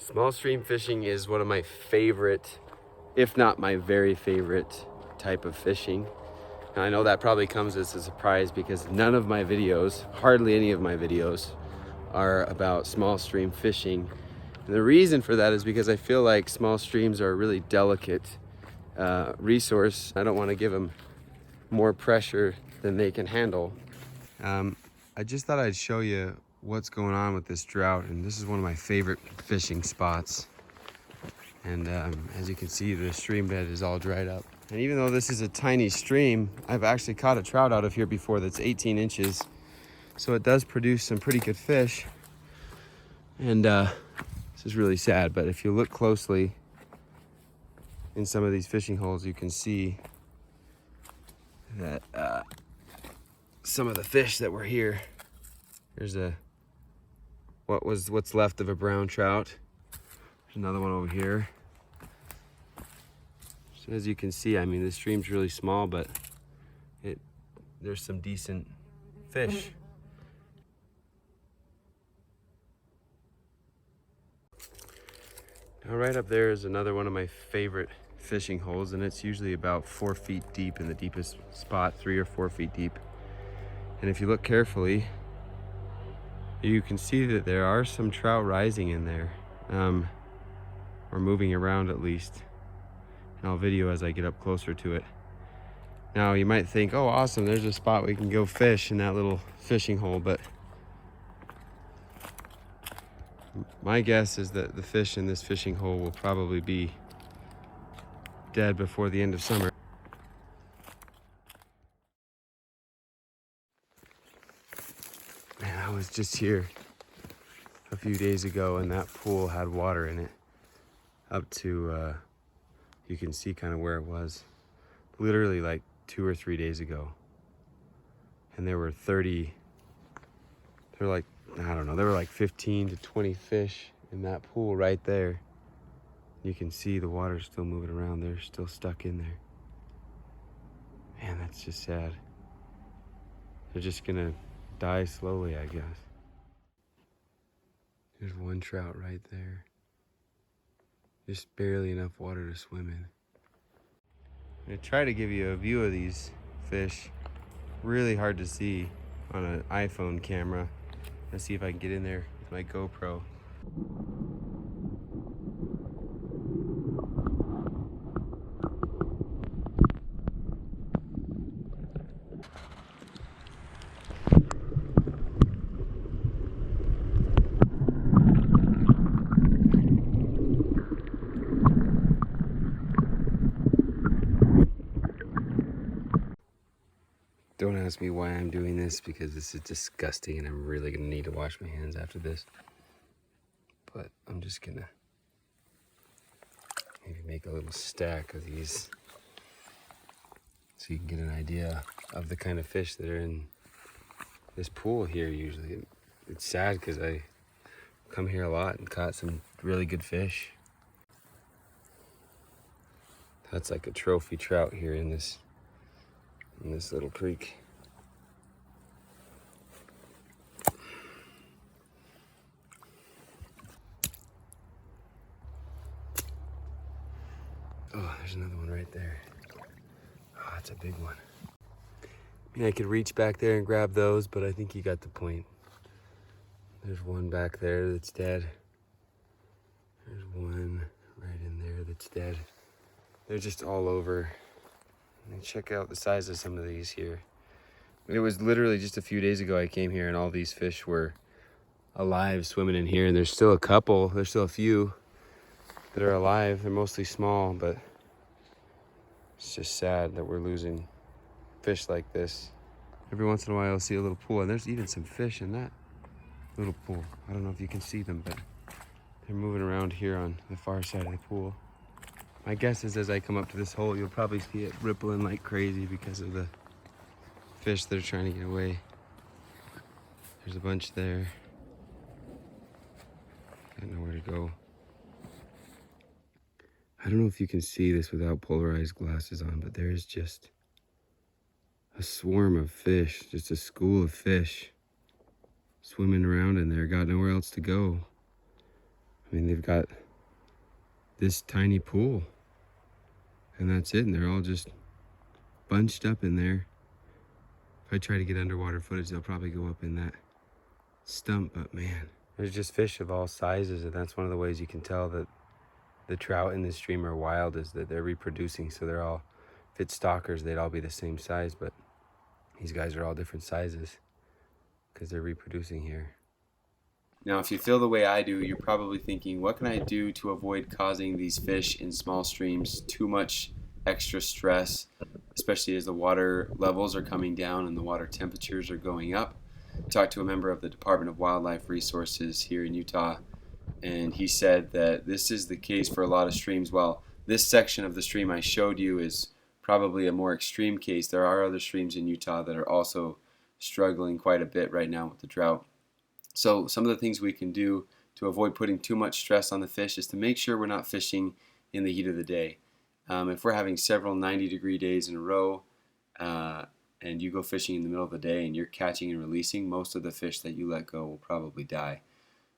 Small stream fishing is one of my favorite, if not my very favorite type of fishing. And I know that probably comes as a surprise because none of my videos, hardly any of my videos, are about small stream fishing. And the reason for that is because I feel like small streams are a really delicate resource. I don't want to give them more pressure than they can handle. I just thought I'd show you what's going on with this drought, and this is one of my favorite fishing spots. And as you can see, the stream bed is all dried up. And even though this is a tiny stream, I've actually caught a trout out of here before that's 18 inches. So it does produce some pretty good fish. And this is really sad, but if you look closely in some of these fishing holes, you can see that some of the fish that were here, there's what's left of a brown trout. There's another one over here. So as you can see, I mean, the stream's really small, but there's some decent fish. Now right up there is another one of my favorite fishing holes, and it's usually about 4 feet deep in the deepest spot, 3 or 4 feet deep. And if you look carefully, you can see that there are some trout rising in there, or moving around at least. And I'll video as I get up closer to it. Now you might think, oh awesome, there's a spot we can go fish in that little fishing hole, but my guess is that the fish in this fishing hole will probably be dead before the end of summer. Man, I was just here a few days ago and that pool had water in it up to, you can see kind of where it was, literally like 2 or 3 days ago. And there were there were like 15 to 20 fish in that pool right there. You can see the water still moving around. They're still stuck in there. Man, that's just sad. They're just gonna die slowly, I guess. There's one trout right there. Just barely enough water to swim in. I'm gonna try to give you a view of these fish. Really hard to see on an iPhone camera. Let's see if I can get in there with my GoPro. Don't ask me why I'm doing this, because this is disgusting and I'm really gonna need to wash my hands after this. But I'm just gonna maybe make a little stack of these so you can get an idea of the kind of fish that are in this pool here usually. It's sad because I come here a lot and caught some really good fish. That's like a trophy trout here in this little creek. Oh, there's another one right there. Oh, that's a big one. I mean, I could reach back there and grab those, but I think you got the point. There's one back there that's dead. There's one right in there that's dead. They're just all over. And check out the size of some of these here. It was literally just a few days ago I came here and all these fish were alive swimming in here, and there's still a few that are alive. They're mostly small, but it's just sad that we're losing fish like this. Every once in a while I'll see a little pool, and there's even some fish in that little pool. I don't know if you can see them, but they're moving around here on the far side of the pool. My guess is as I come up to this hole, you'll probably see it rippling like crazy because of the fish that are trying to get away. There's a bunch there. Got nowhere to go. I don't know if you can see this without polarized glasses on, but there is just a swarm of fish, just a school of fish swimming around in there. Got nowhere else to go. I mean, they've got this tiny pool, and that's it, and they're all just bunched up in there. If I try to get underwater footage, they'll probably go up in that stump, but man, there's just fish of all sizes, and that's one of the ways you can tell that the trout in this stream are wild, is that they're reproducing. So they're all, if it's stalkers, they'd all be the same size, but these guys are all different sizes because they're reproducing here. Now, if you feel the way I do, you're probably thinking, what can I do to avoid causing these fish in small streams too much extra stress, especially as the water levels are coming down and the water temperatures are going up? I talked to a member of the Department of Wildlife Resources here in Utah, and he said that this is the case for a lot of streams. While this section of the stream I showed you is probably a more extreme case, there are other streams in Utah that are also struggling quite a bit right now with the drought. So some of the things we can do to avoid putting too much stress on the fish is to make sure we're not fishing in the heat of the day. If we're having several 90-degree days in a row, and you go fishing in the middle of the day and you're catching and releasing, most of the fish that you let go will probably die.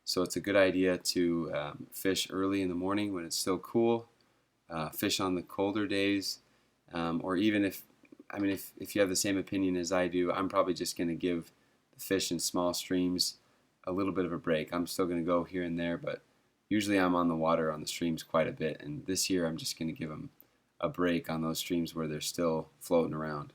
So it's a good idea to fish early in the morning when it's still cool, fish on the colder days, or even if you have the same opinion as I do, I'm probably just going to give the fish in small streams a little bit of a break. I'm still going to go here and there, but usually I'm on the water on the streams quite a bit, and this year I'm just going to give them a break on those streams where they're still floating around.